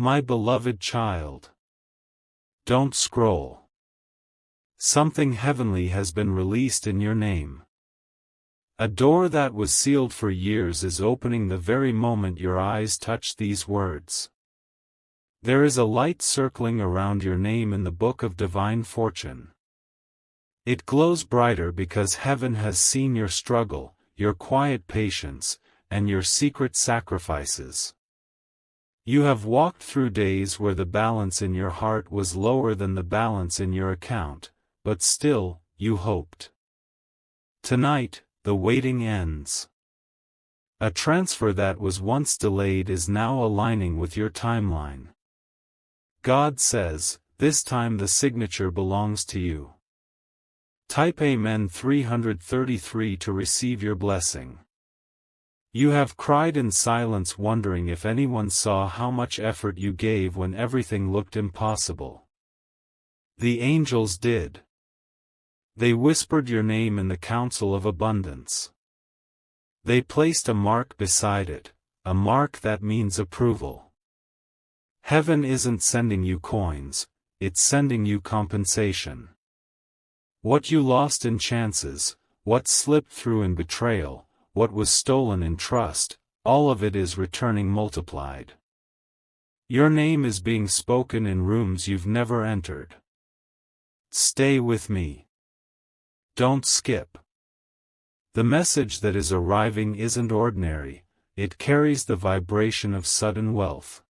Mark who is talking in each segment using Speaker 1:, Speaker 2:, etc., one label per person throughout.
Speaker 1: My beloved child. Don't scroll. Something heavenly has been released in your name. A door that was sealed for years is opening the very moment your eyes touch these words. There is a light circling around your name in the book of divine fortune. It glows brighter because heaven has seen your struggle, your quiet patience, and your secret sacrifices. You have walked through days where the balance in your heart was lower than the balance in your account, but still, you hoped. Tonight, the waiting ends. A transfer that was once delayed is now aligning with your timeline. God says, this time the signature belongs to you. Type Amen 333 to receive your blessing. You have cried in silence wondering if anyone saw how much effort you gave when everything looked impossible. The angels did. They whispered your name in the council of abundance. They placed a mark beside it, a mark that means approval. Heaven isn't sending you coins, it's sending you compensation. What you lost in chances, what slipped through in betrayal, what was stolen in trust, all of it is returning multiplied. Your name is being spoken in rooms you've never entered. Stay with me. Don't skip. The message that is arriving isn't ordinary, it carries the vibration of sudden wealth.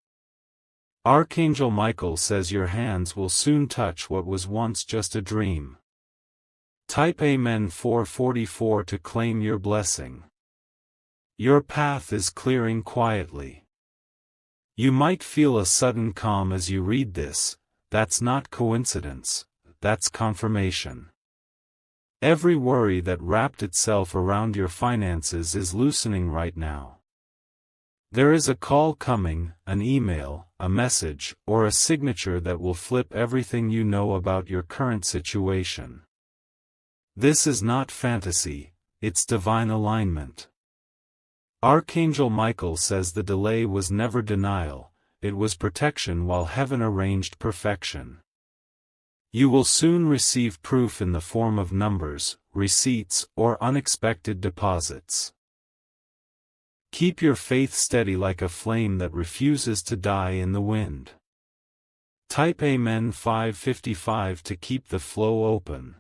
Speaker 1: Archangel Michael says your hands will soon touch what was once just a dream. Type Amen 444 to claim your blessing. Your path is clearing quietly. You might feel a sudden calm as you read this. That's not coincidence, that's confirmation. Every worry that wrapped itself around your finances is loosening right now. There is a call coming, an email, a message, or a signature that will flip everything you know about your current situation. This is not fantasy, it's divine alignment. Archangel Michael says the delay was never denial, it was protection while heaven arranged perfection. You will soon receive proof in the form of numbers, receipts, or unexpected deposits. Keep your faith steady like a flame that refuses to die in the wind. Type Amen 555 to keep the flow open.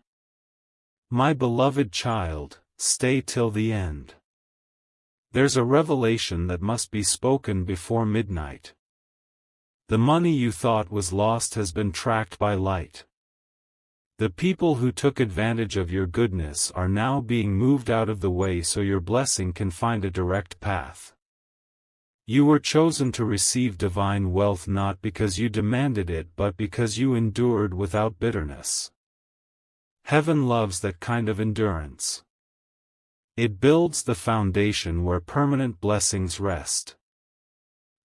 Speaker 1: My beloved child, stay till the end. There's a revelation that must be spoken before midnight. The money you thought was lost has been tracked by light. The people who took advantage of your goodness are now being moved out of the way so your blessing can find a direct path. You were chosen to receive divine wealth not because you demanded it but because you endured without bitterness. Heaven loves that kind of endurance. It builds the foundation where permanent blessings rest.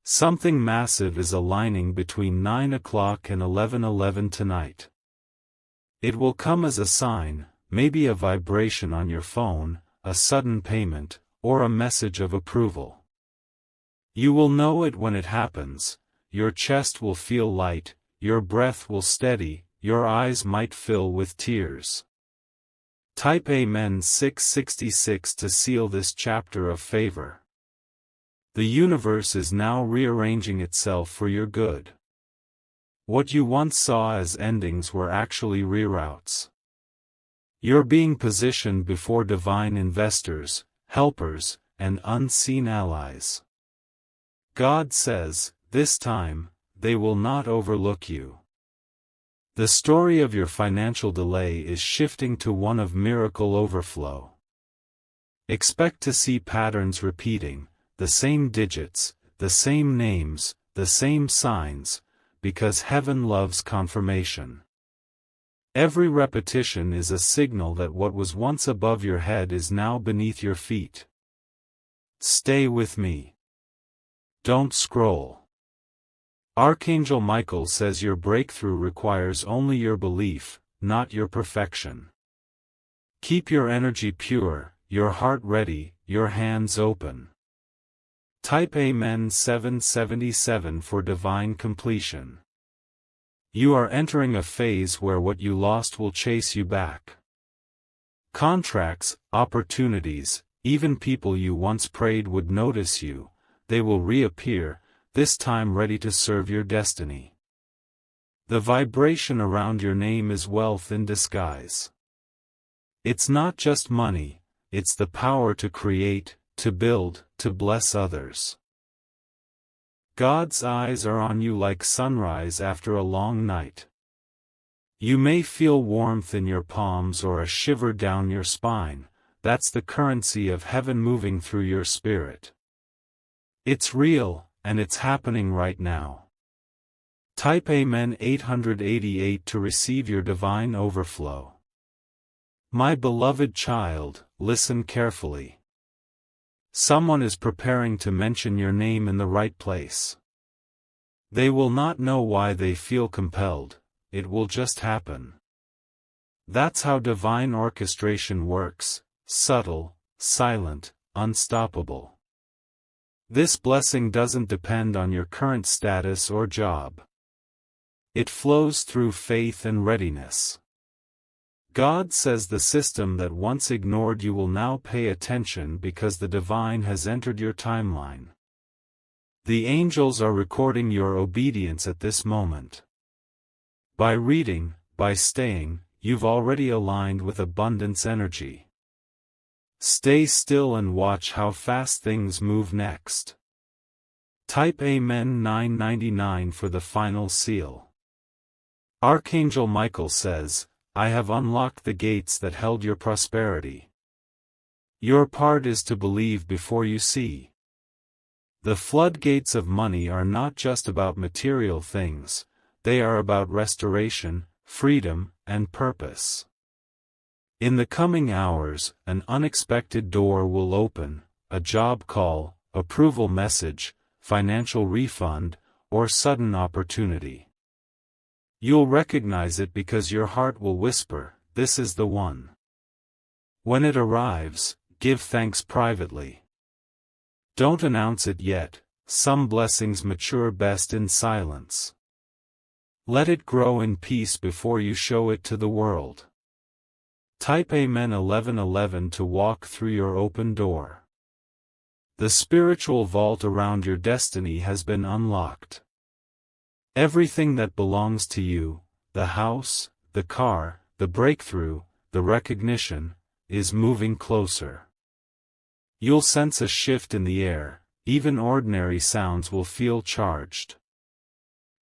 Speaker 1: Something massive is aligning between 9 o'clock and 11:11 tonight. It will come as a sign, maybe a vibration on your phone, a sudden payment, or a message of approval. You will know it when it happens, your chest will feel light, your breath will steady, your eyes might fill with tears. Type Amen 666 to seal this chapter of favor. The universe is now rearranging itself for your good. What you once saw as endings were actually reroutes. You're being positioned before divine investors, helpers, and unseen allies. God says, this time, they will not overlook you. The story of your financial delay is shifting to one of miracle overflow. Expect to see patterns repeating, the same digits, the same names, the same signs, because heaven loves confirmation. Every repetition is a signal that what was once above your head is now beneath your feet. Stay with me. Don't scroll. Archangel Michael says your breakthrough requires only your belief, not your perfection. Keep your energy pure, your heart ready, your hands open. Type Amen 777 for divine completion. You are entering a phase where what you lost will chase you back. Contracts, opportunities, even people you once prayed would notice you, they will reappear, this time ready to serve your destiny. The vibration around your name is wealth in disguise. It's not just money, it's the power to create, to build, to bless others. God's eyes are on you like sunrise after a long night. You may feel warmth in your palms or a shiver down your spine, that's the currency of heaven moving through your spirit. It's real, and it's happening right now. Type Amen 888 to receive your divine overflow. My beloved child, listen carefully. Someone is preparing to mention your name in the right place. They will not know why they feel compelled, it will just happen. That's how divine orchestration works, subtle, silent, unstoppable. This blessing doesn't depend on your current status or job. It flows through faith and readiness. God says the system that once ignored you will now pay attention because the divine has entered your timeline. The angels are recording your obedience at this moment. By reading, by staying, you've already aligned with abundance energy. Stay still and watch how fast things move next. Type Amen 999 for the final seal. Archangel Michael says, I have unlocked the gates that held your prosperity. Your part is to believe before you see. The floodgates of money are not just about material things, they are about restoration, freedom, and purpose. In the coming hours, an unexpected door will open, a job call, approval message, financial refund, or sudden opportunity. You'll recognize it because your heart will whisper, this is the one. When it arrives, give thanks privately. Don't announce it yet, some blessings mature best in silence. Let it grow in peace before you show it to the world. Type Amen 1111 to walk through your open door. The spiritual vault around your destiny has been unlocked. Everything that belongs to you, the house, the car, the breakthrough, the recognition, is moving closer. You'll sense a shift in the air, even ordinary sounds will feel charged.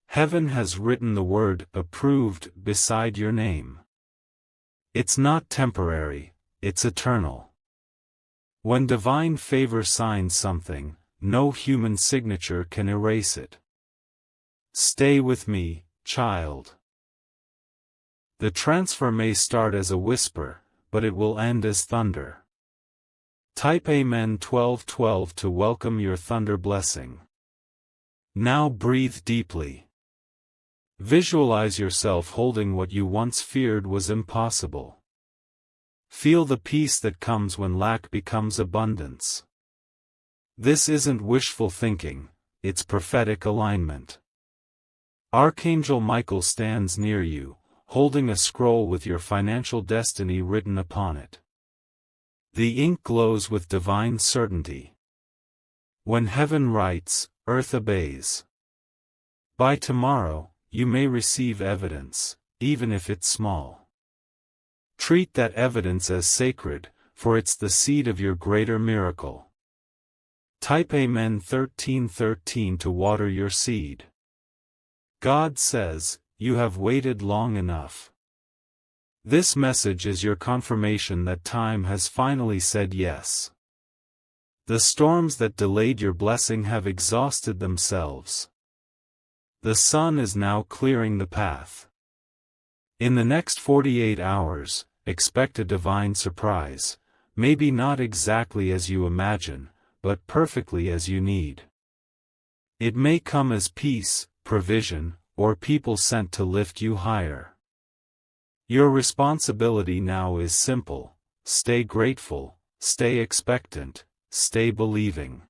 Speaker 1: Heaven has written the word approved beside your name. It's not temporary, it's eternal. When divine favor signs something, no human signature can erase it. Stay with me, child. The transfer may start as a whisper, but it will end as thunder. Type Amen 1212 to welcome your thunder blessing. Now breathe deeply. Visualize yourself holding what you once feared was impossible. Feel the peace that comes when lack becomes abundance. This isn't wishful thinking, it's prophetic alignment. Archangel Michael stands near you, holding a scroll with your financial destiny written upon it. The ink glows with divine certainty. When heaven writes, earth obeys. By tomorrow, you may receive evidence, even if it's small. Treat that evidence as sacred, for it's the seed of your greater miracle. Type Amen 1313 to water your seed. God says, you have waited long enough. This message is your confirmation that time has finally said yes. The storms that delayed your blessing have exhausted themselves. The sun is now clearing the path. In the next 48 hours, expect a divine surprise, maybe not exactly as you imagine, but perfectly as you need. It may come as peace, provision, or people sent to lift you higher. Your responsibility now is simple: stay grateful, stay expectant, stay believing.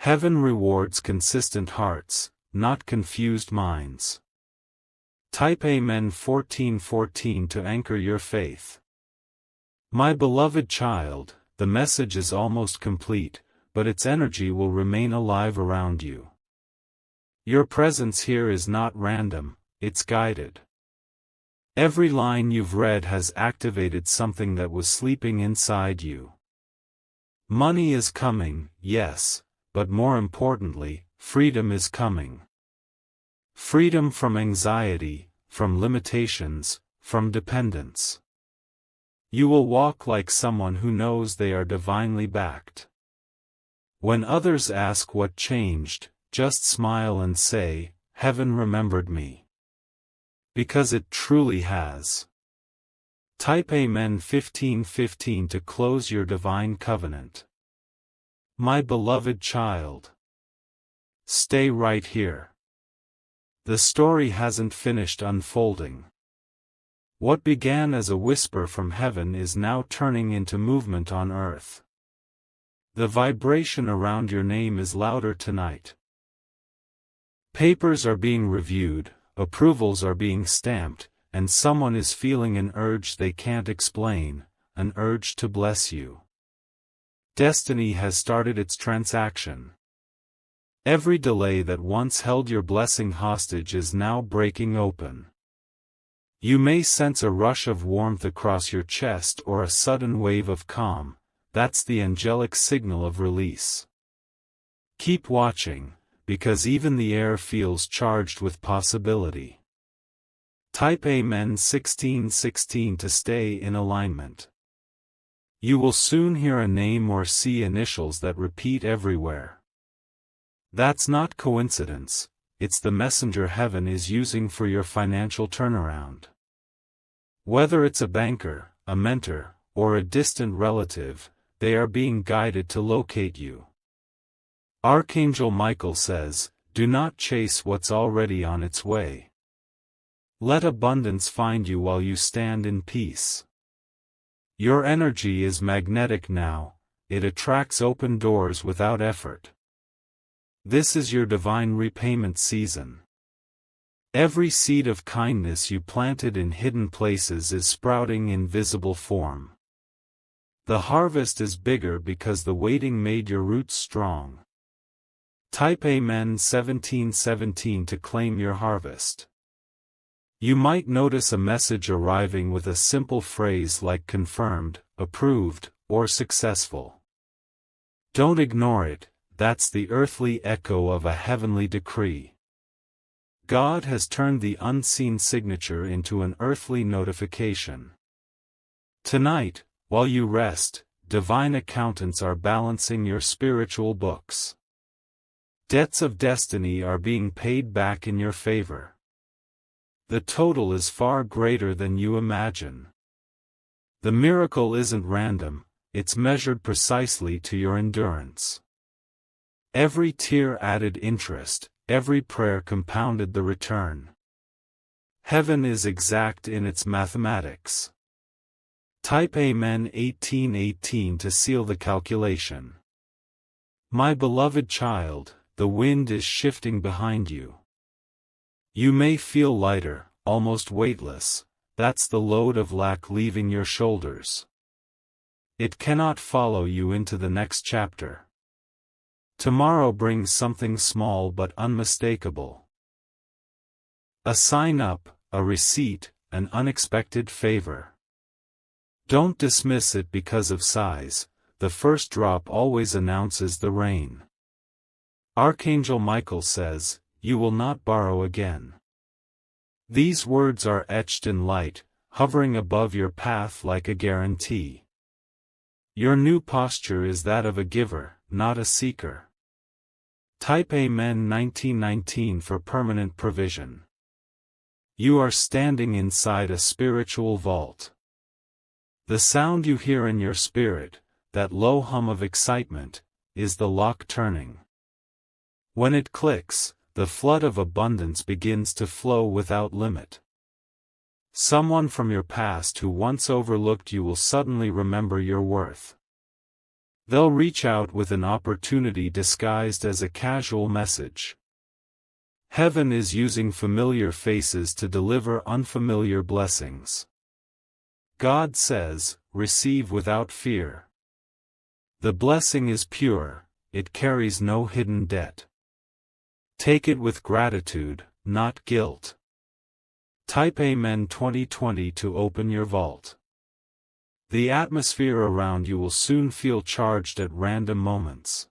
Speaker 1: Heaven rewards consistent hearts, not confused minds. Type Amen 14:14 to anchor your faith. My beloved child, the message is almost complete, but its energy will remain alive around you. Your presence here is not random, it's guided. Every line you've read has activated something that was sleeping inside you. Money is coming, yes, but more importantly, freedom is coming. Freedom from anxiety, from limitations, from dependence. You will walk like someone who knows they are divinely backed. When others ask what changed, just smile and say, Heaven remembered me. Because it truly has. Type Amen 15:15 to close your divine covenant. My beloved child. Stay right here. The story hasn't finished unfolding. What began as a whisper from heaven is now turning into movement on earth. The vibration around your name is louder tonight. Papers are being reviewed, approvals are being stamped, and someone is feeling an urge they can't explain, an urge to bless you. Destiny has started its transaction. Every delay that once held your blessing hostage is now breaking open. You may sense a rush of warmth across your chest or a sudden wave of calm. That's the angelic signal of release. Keep watching, because even the air feels charged with possibility. Type Amen 16:16 to stay in alignment. You will soon hear a name or see initials that repeat everywhere. That's not coincidence, it's the messenger heaven is using for your financial turnaround. Whether it's a banker, a mentor, or a distant relative, they are being guided to locate you. Archangel Michael says, do not chase what's already on its way. Let abundance find you while you stand in peace. Your energy is magnetic now, it attracts open doors without effort. This is your divine repayment season. Every seed of kindness you planted in hidden places is sprouting in visible form. The harvest is bigger because the waiting made your roots strong. Type Amen 17:17 to claim your harvest. You might notice a message arriving with a simple phrase like confirmed, approved, or successful. Don't ignore it, that's the earthly echo of a heavenly decree. God has turned the unseen signature into an earthly notification. Tonight, while you rest, divine accountants are balancing your spiritual books. Debts of destiny are being paid back in your favor. The total is far greater than you imagine. The miracle isn't random, it's measured precisely to your endurance. Every tear added interest, every prayer compounded the return. Heaven is exact in its mathematics. Type Amen 18:18 to seal the calculation. My beloved child, the wind is shifting behind you. You may feel lighter, almost weightless, that's the load of lack leaving your shoulders. It cannot follow you into the next chapter. Tomorrow brings something small but unmistakable. A sign up, a receipt, an unexpected favor. Don't dismiss it because of size, the first drop always announces the rain. Archangel Michael says, you will not borrow again. These words are etched in light, hovering above your path like a guarantee. Your new posture is that of a giver, not a seeker. Type Amen 19:19 for permanent provision. You are standing inside a spiritual vault. The sound you hear in your spirit, that low hum of excitement, is the lock turning. When it clicks, the flood of abundance begins to flow without limit. Someone from your past who once overlooked you will suddenly remember your worth. They'll reach out with an opportunity disguised as a casual message. Heaven is using familiar faces to deliver unfamiliar blessings. God says, receive without fear. The blessing is pure, it carries no hidden debt. Take it with gratitude, not guilt. Type Amen 2020 to open your vault. The atmosphere around you will soon feel charged at random moments.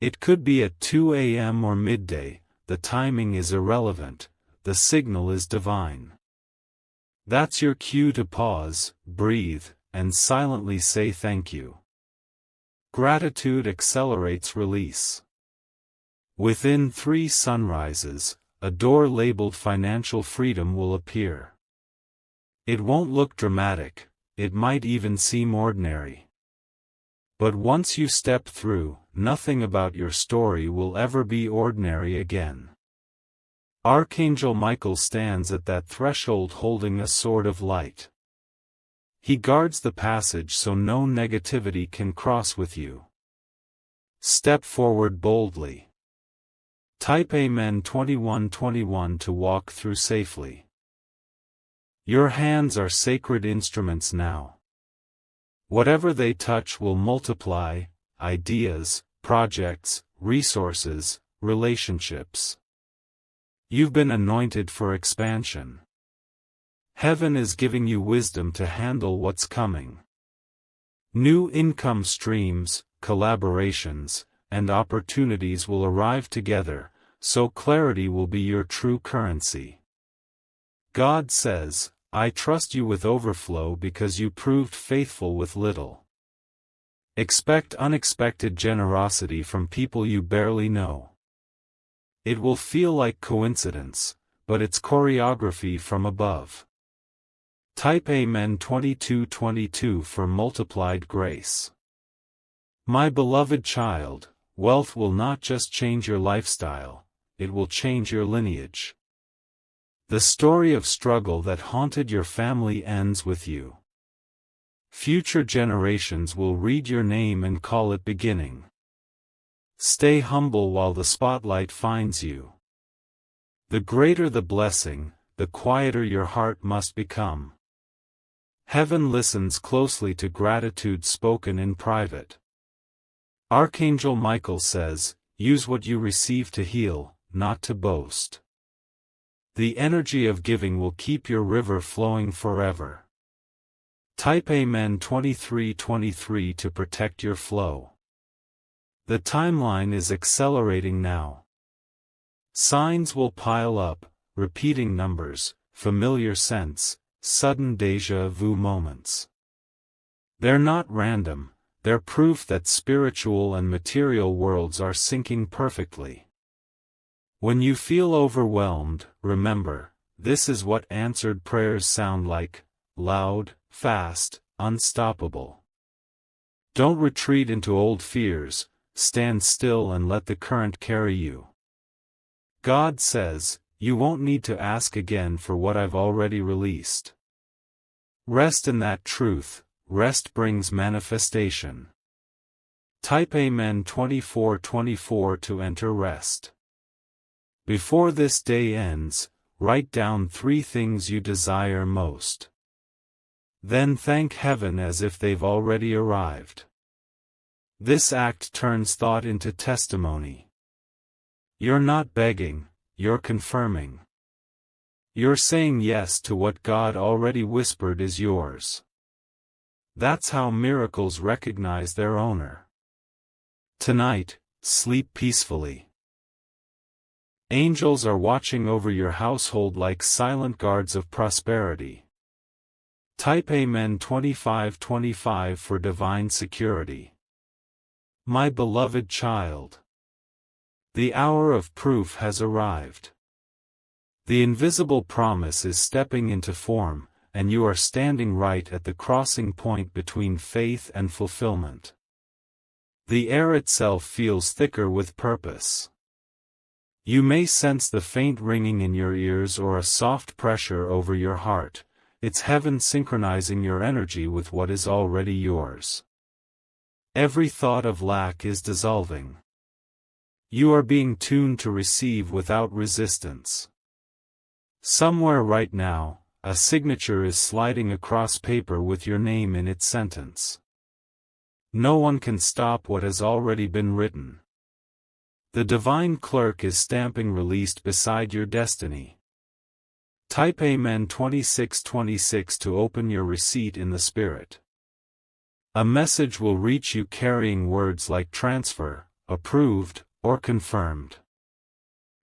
Speaker 1: It could be at 2 a.m. or midday, the timing is irrelevant, the signal is divine. That's your cue to pause, breathe, and silently say thank you. Gratitude accelerates release. Within 3 sunrises, a door labeled financial freedom will appear. It won't look dramatic, it might even seem ordinary. But once you step through, nothing about your story will ever be ordinary again. Archangel Michael stands at that threshold holding a sword of light. He guards the passage so no negativity can cross with you. Step forward boldly. Type Amen 2121 to walk through safely. Your hands are sacred instruments now. Whatever they touch will multiply: ideas, projects, resources, relationships. You've been anointed for expansion. Heaven is giving you wisdom to handle what's coming. New income streams, collaborations, and opportunities will arrive together, so clarity will be your true currency. God says, I trust you with overflow because you proved faithful with little. Expect unexpected generosity from people you barely know. It will feel like coincidence, but it's choreography from above. Type Amen 2222 for multiplied grace. My beloved child, wealth will not just change your lifestyle, it will change your lineage. The story of struggle that haunted your family ends with you. Future generations will read your name and call it beginning. Stay humble while the spotlight finds you. The greater the blessing, the quieter your heart must become. Heaven listens closely to gratitude spoken in private. Archangel Michael says, use what you receive to heal, not to boast. The energy of giving will keep your river flowing forever. Type Amen 2323 to protect your flow. The timeline is accelerating now. Signs will pile up, repeating numbers, familiar scents, sudden déjà vu moments. They're not random, they're proof that spiritual and material worlds are syncing perfectly. When you feel overwhelmed, remember, this is what answered prayers sound like: loud, fast, unstoppable. Don't retreat into old fears, stand still and let the current carry you. God says, you won't need to ask again for what I've already released. Rest in that truth, rest brings manifestation. Type Amen 2424 to enter rest. Before this day ends, write down 3 things you desire most. Then thank heaven as if they've already arrived. This act turns thought into testimony. You're not begging, you're confirming. You're saying yes to what God already whispered is yours. That's how miracles recognize their owner. Tonight, sleep peacefully. Angels are watching over your household like silent guards of prosperity. Type Amen 2525 for divine security. My beloved child, the hour of proof has arrived. The invisible promise is stepping into form, and you are standing right at the crossing point between faith and fulfillment. The air itself feels thicker with purpose. You may sense the faint ringing in your ears or a soft pressure over your heart. It's heaven synchronizing your energy with what is already yours. Every thought of lack is dissolving. You are being tuned to receive without resistance. Somewhere right now, a signature is sliding across paper with your name in its sentence. No one can stop what has already been written. The divine clerk is stamping released beside your destiny. Type Amen 2626 to open your receipt in the Spirit. A message will reach you carrying words like transfer, approved, or confirmed.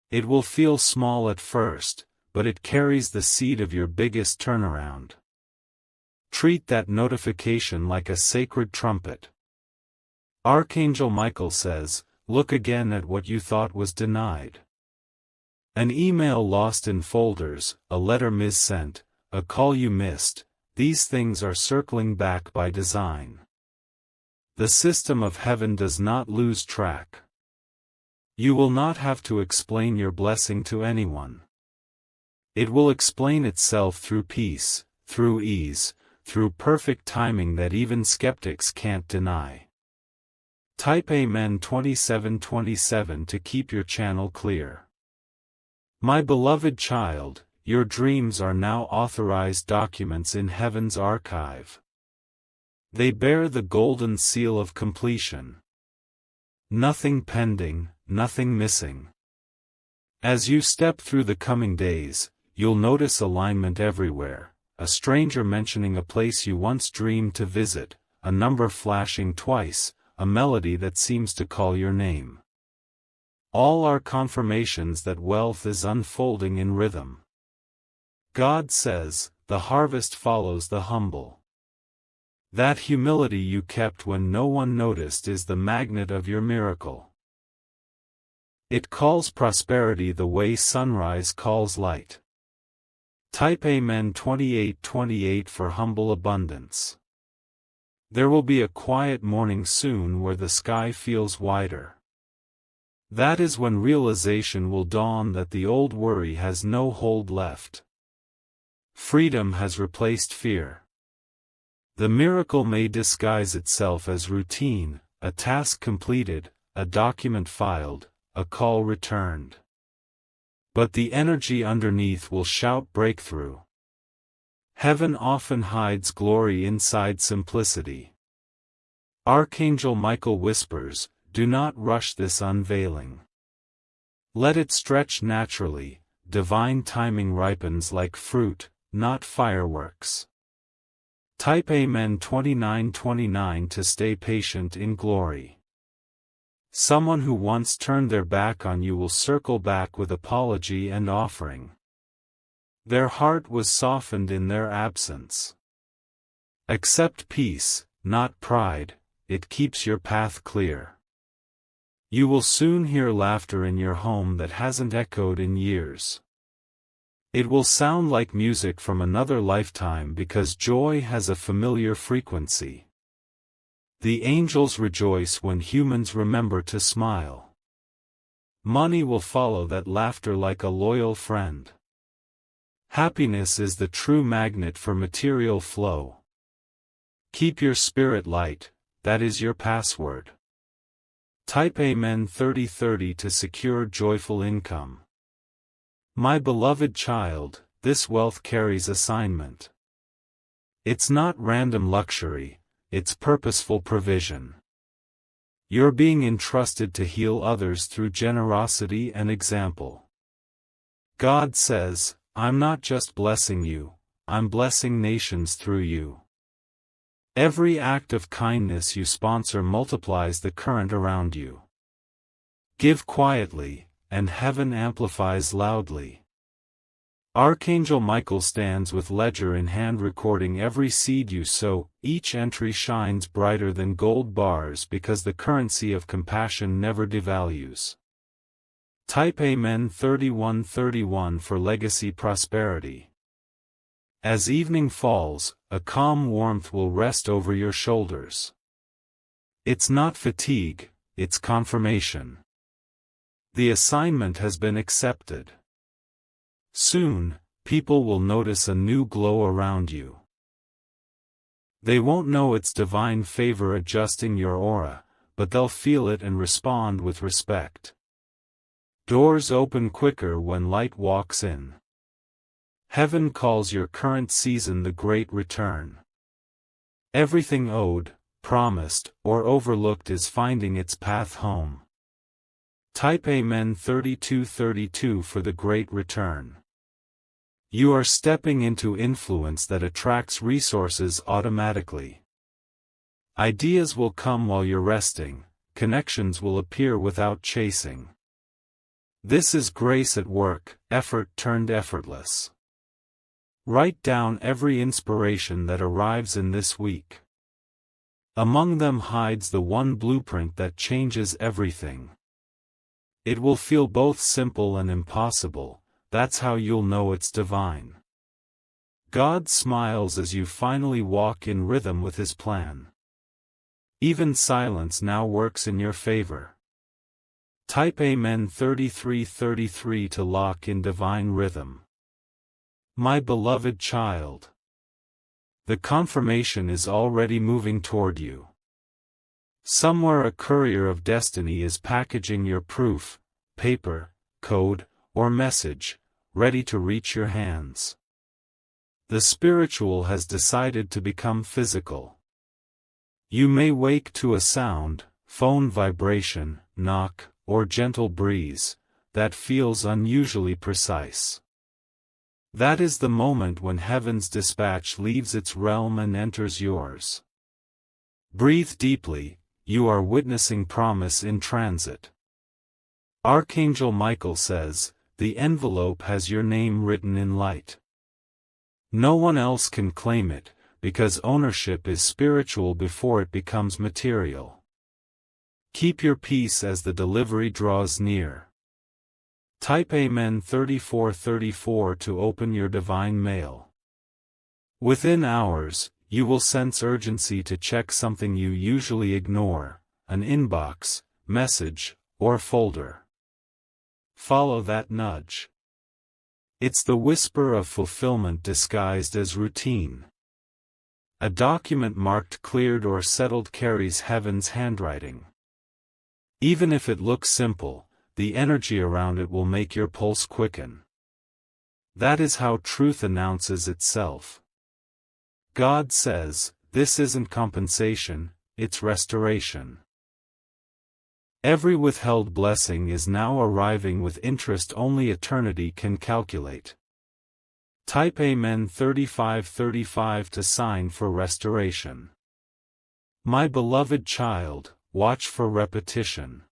Speaker 1: It will feel small at first, but it carries the seed of your biggest turnaround. Treat that notification like a sacred trumpet. Archangel Michael says, look again at what you thought was denied. An email lost in folders, a letter missent, a call you missed, these things are circling back by design. The system of heaven does not lose track. You will not have to explain your blessing to anyone. It will explain itself through peace, through ease, through perfect timing that even skeptics can't deny. Type Amen 2727 to keep your channel clear. My beloved child, your dreams are now authorized documents in heaven's archive. They bear the golden seal of completion. Nothing pending, nothing missing. As you step through the coming days, you'll notice alignment everywhere, a stranger mentioning a place you once dreamed to visit, a number flashing twice, a melody that seems to call your name. All are confirmations that wealth is unfolding in rhythm. God says, the harvest follows the humble. That humility you kept when no one noticed is the magnet of your miracle. It calls prosperity the way sunrise calls light. Type Amen 2828 for humble abundance. There will be a quiet morning soon where the sky feels wider. That is when realization will dawn that the old worry has no hold left. Freedom has replaced fear. The miracle may disguise itself as routine, a task completed, a document filed, a call returned. But the energy underneath will shout breakthrough. Heaven often hides glory inside simplicity. Archangel Michael whispers, do not rush this unveiling. Let it stretch naturally, divine timing ripens like fruit, not fireworks. Type Amen 2929 to stay patient in glory. Someone who once turned their back on you will circle back with apology and offering. Their heart was softened in their absence. Accept peace, not pride, it keeps your path clear. You will soon hear laughter in your home that hasn't echoed in years. It will sound like music from another lifetime because joy has a familiar frequency. The angels rejoice when humans remember to smile. Money will follow that laughter like a loyal friend. Happiness is the true magnet for material flow. Keep your spirit light, that is your password. Type Amen 3030 to secure joyful income. My beloved child, this wealth carries assignment. It's not random luxury, it's purposeful provision. You're being entrusted to heal others through generosity and example. God says, I'm not just blessing you, I'm blessing nations through you. Every act of kindness you sponsor multiplies the current around you. Give quietly, and heaven amplifies loudly. Archangel Michael stands with ledger in hand recording every seed you sow, each entry shines brighter than gold bars because the currency of compassion never devalues. Type Amen 3131 for legacy prosperity. As evening falls, a calm warmth will rest over your shoulders. It's not fatigue, it's confirmation. The assignment has been accepted. Soon, people will notice a new glow around you. They won't know it's divine favor adjusting your aura, but they'll feel it and respond with respect. Doors open quicker when light walks in. Heaven calls your current season the Great Return. Everything owed, promised, or overlooked is finding its path home. Type Amen 3232 for the Great Return. You are stepping into influence that attracts resources automatically. Ideas will come while you're resting, connections will appear without chasing. This is grace at work, effort turned effortless. Write down every inspiration that arrives in this week. Among them hides the one blueprint that changes everything. It will feel both simple and impossible. That's how you'll know it's divine. God smiles as you finally walk in rhythm with His plan. Even silence now works in your favor. Type Amen 3333 to lock in divine rhythm. My beloved child. The confirmation is already moving toward you. Somewhere a courier of destiny is packaging your proof, paper, code, or message, ready to reach your hands. The spiritual has decided to become physical. You may wake to a sound, phone vibration, knock, or gentle breeze, that feels unusually precise. That is the moment when heaven's dispatch leaves its realm and enters yours. Breathe deeply, you are witnessing promise in transit. Archangel Michael says, the envelope has your name written in light. No one else can claim it, because ownership is spiritual before it becomes material. Keep your peace as the delivery draws near. Type Amen 3434 to open your divine mail. Within hours, you will sense urgency to check something you usually ignore, an inbox, message, or folder. Follow that nudge. It's the whisper of fulfillment disguised as routine. A document marked cleared or settled carries heaven's handwriting. Even if it looks simple, the energy around it will make your pulse quicken. That is how truth announces itself. God says, this isn't compensation, it's restoration. Every withheld blessing is now arriving with interest only eternity can calculate. Type Amen 3535 to sign for restoration. My beloved child, watch for repetition.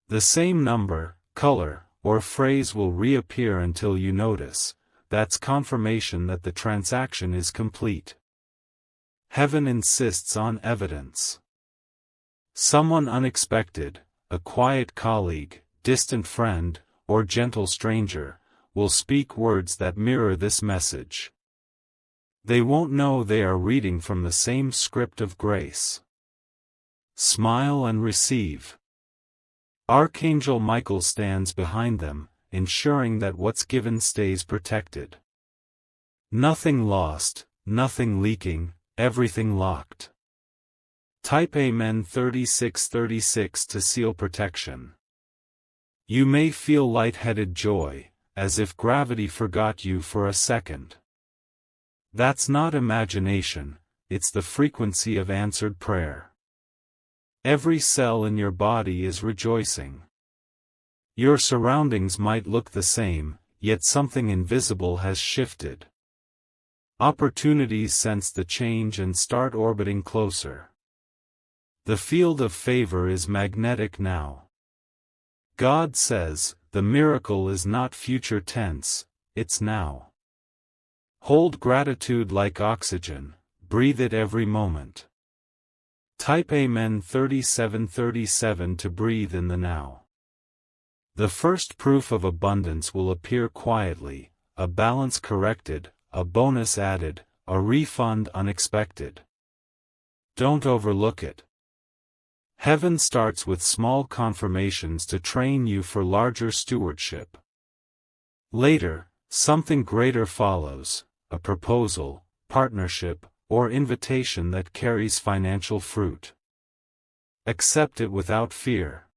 Speaker 1: The same number, color, or phrase will reappear until you notice. That's confirmation that the transaction is complete. Heaven insists on evidence. Someone unexpected, a quiet colleague, distant friend, or gentle stranger, will speak words that mirror this message. They won't know they are reading from the same script of grace. Smile and receive. Archangel Michael stands behind them, ensuring that what's given stays protected. Nothing lost, nothing leaking, everything locked. Type Amen 3636 to seal protection. You may feel lightheaded joy, as if gravity forgot you for a second. That's not imagination, it's the frequency of answered prayer. Every cell in your body is rejoicing. Your surroundings might look the same, yet something invisible has shifted. Opportunities sense the change and start orbiting closer. The field of favor is magnetic now. God says, the miracle is not future tense, it's now. Hold gratitude like oxygen, breathe it every moment. Type Amen 3737 to breathe in the now. The first proof of abundance will appear quietly, a balance corrected, a bonus added, a refund unexpected. Don't overlook it. Heaven starts with small confirmations to train you for larger stewardship. Later, something greater follows, a proposal, partnership, or invitation that carries financial fruit. Accept it without fear.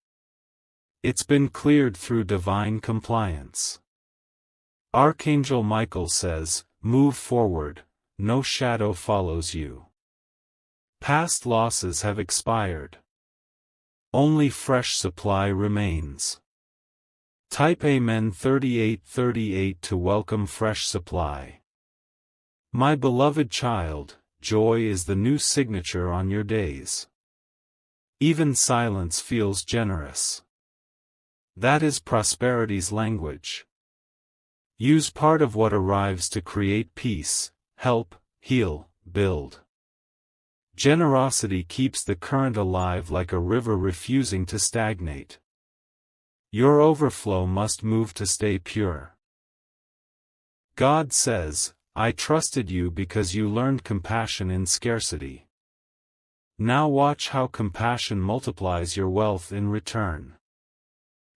Speaker 1: It's been cleared through divine compliance. Archangel Michael says, "Move forward, no shadow follows you. Past losses have expired. Only fresh supply remains." Type Amen 3838 to welcome fresh supply. My beloved child, joy is the new signature on your days. Even silence feels generous. That is prosperity's language. Use part of what arrives to create peace, help, heal, build. Generosity keeps the current alive like a river refusing to stagnate. Your overflow must move to stay pure. God says, "I trusted you because you learned compassion in scarcity. Now watch how compassion multiplies your wealth in return."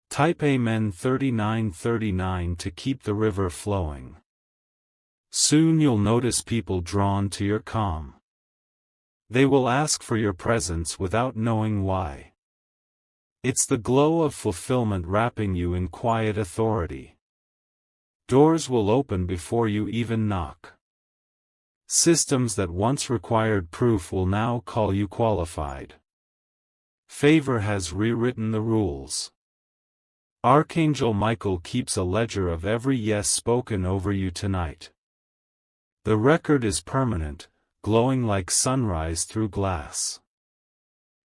Speaker 1: Type Amen 3939 to keep the river flowing. Soon you'll notice people drawn to your calm. They will ask for your presence without knowing why. It's the glow of fulfillment wrapping you in quiet authority. Doors will open before you even knock. Systems that once required proof will now call you qualified. Favor has rewritten the rules. Archangel Michael keeps a ledger of every yes spoken over you tonight. The record is permanent, glowing like sunrise through glass.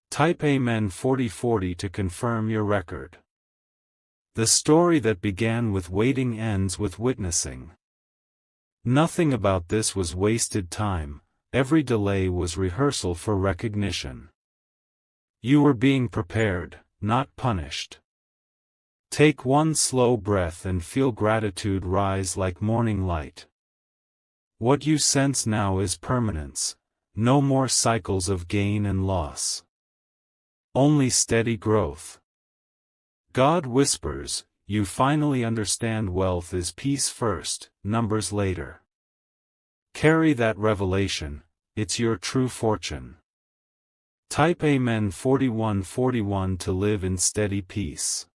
Speaker 1: Type Amen 4040 to confirm your record. The story that began with waiting ends with witnessing. Nothing about this was wasted time, every delay was rehearsal for recognition. You were being prepared, not punished. Take one slow breath and feel gratitude rise like morning light. What you sense now is permanence, no more cycles of gain and loss. Only steady growth. God whispers, you finally understand wealth is peace first, numbers later. Carry that revelation, it's your true fortune. Type Amen 4141 to live in steady peace.